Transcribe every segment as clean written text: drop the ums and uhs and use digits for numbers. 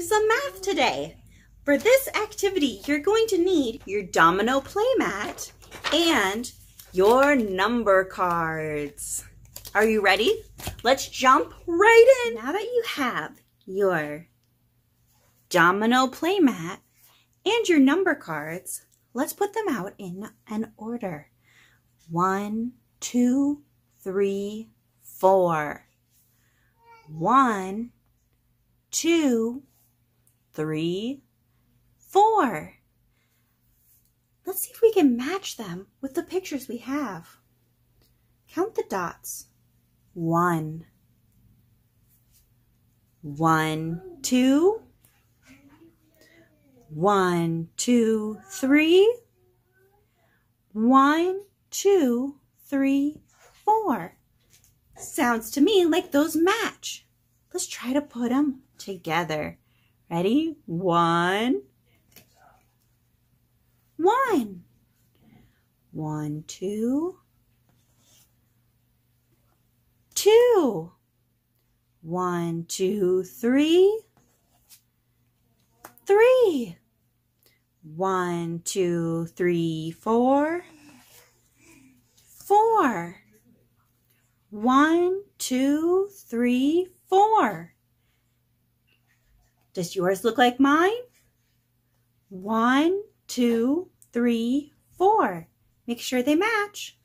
some math today. For this activity, you're going to need your domino playmat and your number cards. Are you ready? Let's jump right in. Now that you have your domino playmat and your number cards, let's put them out in an order. 1, 2, 3, 4. 1, 2, 3, 4. Let's see if we can match them with the pictures we have. Count the dots. 1, 1, 2, 1, 2, 3, 1, 2, 3, 4. Sounds to me like those match. Let's try to put them together. Ready? 1, 1. 1, 2, 2. 1, 2, 3, 3. 1, 2, 3, 4, 4. 1, 2, 3, 4. Does yours look like mine? 1, 2, 3, 4. Make sure they match.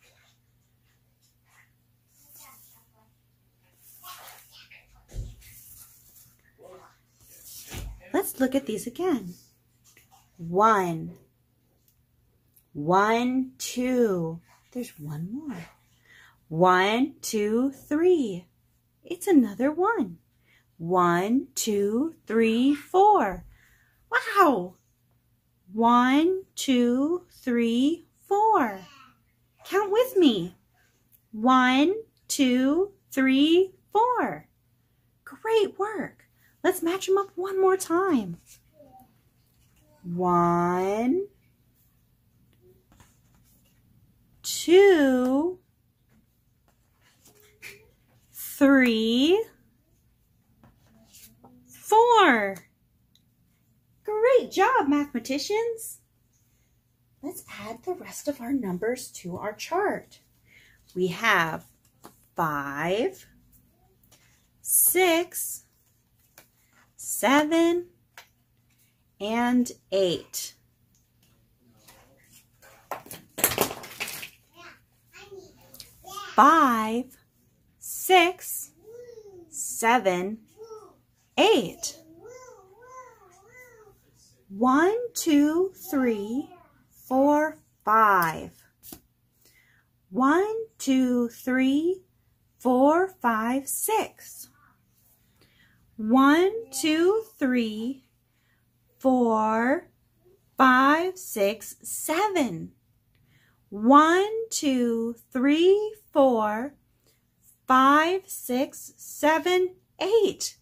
Let's look at these again. 1, 1, 2. There's one more. 1, 2, 3. It's another 1. 1, 2, 3, 4. Wow! 1, 2, 3, 4. Count with me. 1, 2, 3, 4. Great work. Let's match them up one more time. 1, 2, 3, 4. Great job, mathematicians. Let's add the rest of our numbers to our chart. We have 5, 6, 7, and 8. Five, 6, 7, 8. 1, 2, 3, 4, 5. 1, 2, 3, 4, 5, 6. 1, 2, 3, 4, 5, 6, 7. 1, 2, 3, 4, 5, 6, 7, 8.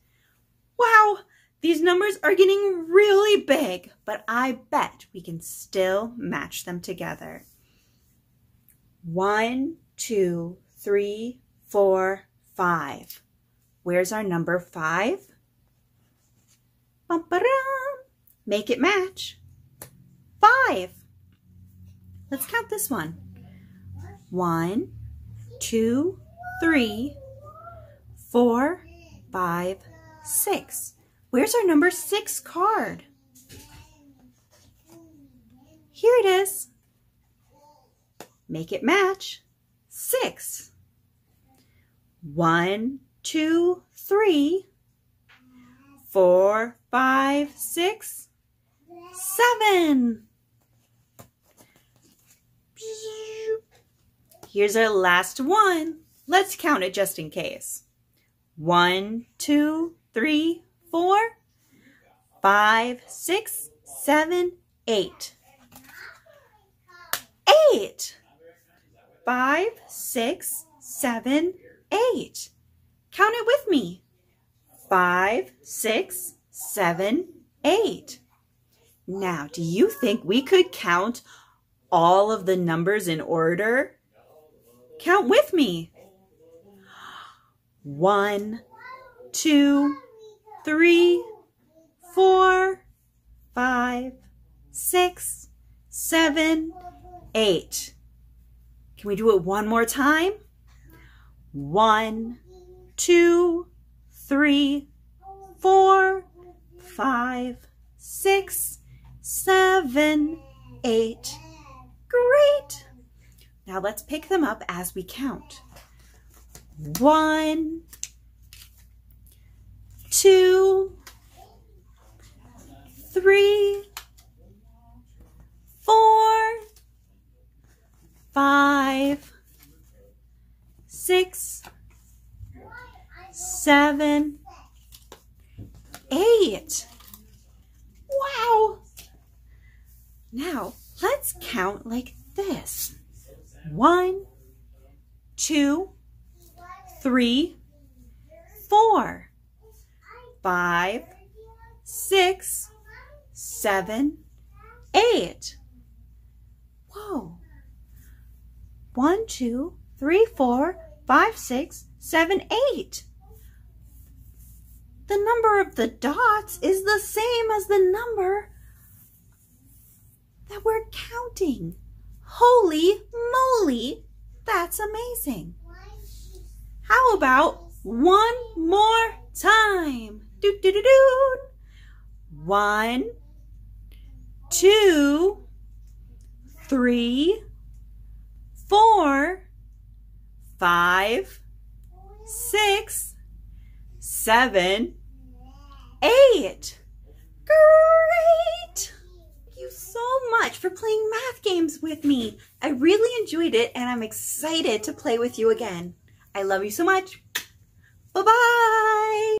Wow, these numbers are getting really big, but I bet we can still match them together. 1, 2, 3, 4, 5. Where's our number 5? Bum-ba-dum. Make it match. 5. Let's count this one. 1, 2, 3, 4, 5, 6. Where's our number 6 card? Here it is. Make it match. 6. 1, 2, 3, 4, 5, 6, 7. Here's our last one. Let's count it just in case. 1, 2, 3, 4, 5, 6, 7, 8. 8. 5, 6, 7, 8. Count it with me. 5, 6, 7, 8. Now, do you think we could count all of the numbers in order? Count with me. 1, 2, 3, 4, 5, 6, 7, 8. Can we do it one more time? 1, 2, 3, 4, 5, 6, 7, 8. Great! Now let's pick them up as we count. 1, 2, 3, 4, 5, 6, 7, 8. Wow! Now let's count like this. 1, 2, 3, 4, 5, 6, 7, 8. Whoa. 1, 2, 3, 4, 5, 6, 7, 8. The number of the dots is the same as the number that we're counting. Holy moly, that's amazing. How about one more time? Do do do do. 1, 2, 3, 4, 5, 6, 7, 8. Great! Thank you so much for playing math games with me. I really enjoyed it, and I'm excited to play with you again. I love you so much. Bye-bye.